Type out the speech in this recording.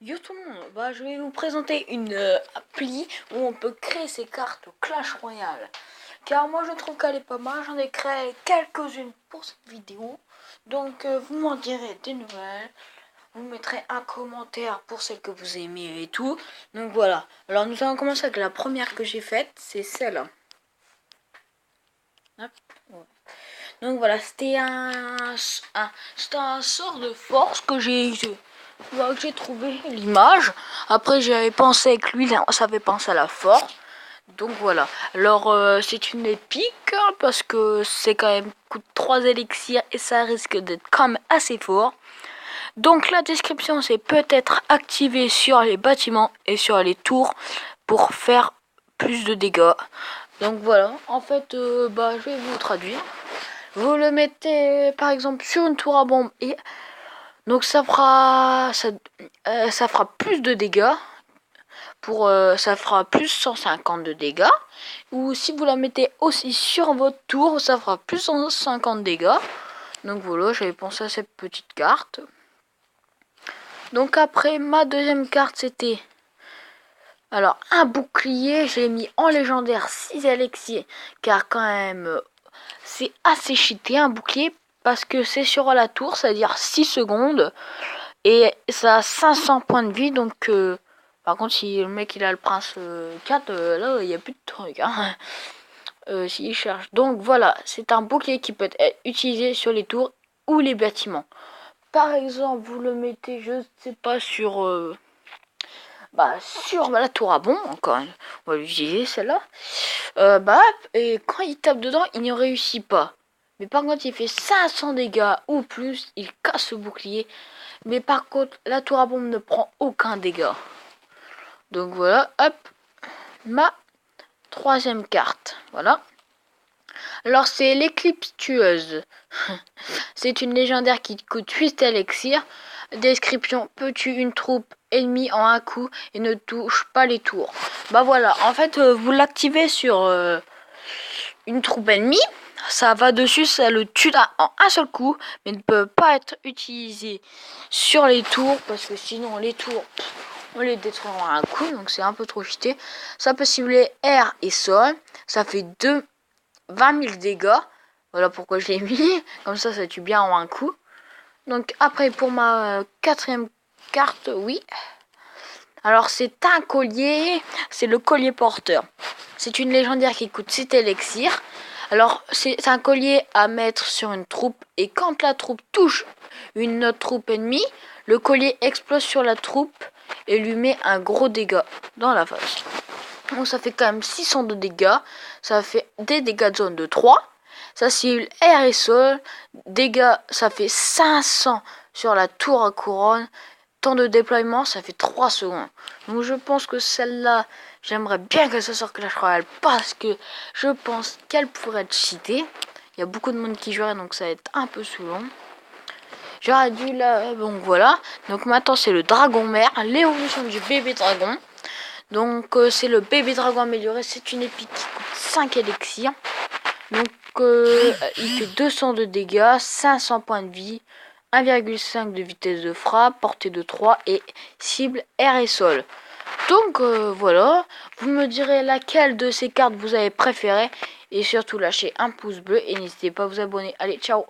Yo tout le monde, je vais vous présenter une appli où on peut créer ses cartes au Clash Royale. Car moi je trouve qu'elle est pas mal, j'en ai créé quelques-unes pour cette vidéo. Donc vous m'en direz des nouvelles, vous mettrez un commentaire pour celle que vous aimez et tout. Donc voilà, alors nous allons commencer avec la première que j'ai faite, c'est celle-là. Donc voilà, c'était un sort de force que j'ai trouvé l'image. Après j'avais pensé avec lui, ça avait pensé à la force. Donc voilà. Alors c'est une épique parce que c'est quand même coûte 3 élixirs et ça risque d'être quand même assez fort. Donc la description c'est peut-être activé sur les bâtiments et sur les tours pour faire plus de dégâts. Donc voilà, en fait je vais vous traduire. Vous le mettez par exemple sur une tour à bombe et donc ça fera plus de dégâts. Ça fera plus 150 de dégâts. Ou si vous la mettez aussi sur votre tour, ça fera plus 150 dégâts. Donc voilà, j'avais pensé à cette petite carte. Donc après, ma deuxième carte, c'était alors un bouclier. J'ai mis en légendaire 6 élixirs, car quand même c'est assez cheaté un bouclier, parce que c'est sur la tour, c'est-à-dire 6 secondes. Et ça a 500 points de vie, donc par contre si le mec il a le prince 4, là il n'y a plus de trucs hein. S'il cherche. Donc voilà, c'est un bouclier qui peut être utilisé sur les tours ou les bâtiments. Par exemple, vous le mettez, je sais pas, sur la tour à bombe, encore on va l'utiliser celle-là. Et quand il tape dedans, il ne réussit pas. Mais par contre, il fait 500 dégâts ou plus, il casse le bouclier. Mais par contre, la tour à bombe ne prend aucun dégât. Donc voilà, hop, ma troisième carte. Voilà. Alors c'est l'éclipse tueuse. C'est une légendaire qui coûte 8 élixirs. Description, peut tuer une troupe ennemie en un coup et ne touche pas les tours. Voilà, en fait vous l'activez sur une troupe ennemie. Ça va dessus, ça le tue en un seul coup, mais ne peut pas être utilisé sur les tours, parce que sinon les tours, on les détruira en un coup, donc c'est un peu trop cheaté. Ça peut cibler air et sol, ça fait 20 000 dégâts. Voilà pourquoi je l'ai mis, comme ça tue bien en un coup. Donc après pour ma quatrième carte, oui. Alors c'est un collier, c'est le collier porteur. C'est une légendaire qui coûte 7 élixirs. Alors c'est un collier à mettre sur une troupe, et quand la troupe touche une autre troupe ennemie, le collier explose sur la troupe et lui met un gros dégât dans la face. Donc ça fait quand même 600 de dégâts. Ça fait des dégâts de zone de 3. Ça cible air et sol. Dégâts, ça fait 500 sur la tour à couronne. Temps de déploiement, ça fait 3 secondes. Donc je pense que celle-là, j'aimerais bien que ça sorte Clash Royale, parce que je pense qu'elle pourrait être cheatée. Il y a beaucoup de monde qui jouerait, donc ça va être un peu saoulant. J'aurais dû là, donc voilà. Donc maintenant c'est le dragon mère, l'évolution du bébé dragon. Donc c'est le bébé dragon amélioré, c'est une épique qui coûte 5 élixirs. Donc il fait 200 de dégâts, 500 points de vie, 1,5 de vitesse de frappe, portée de 3 et cible air et sol. Donc voilà, vous me direz laquelle de ces cartes vous avez préférée, et surtout lâchez un pouce bleu et n'hésitez pas à vous abonner. Allez, ciao!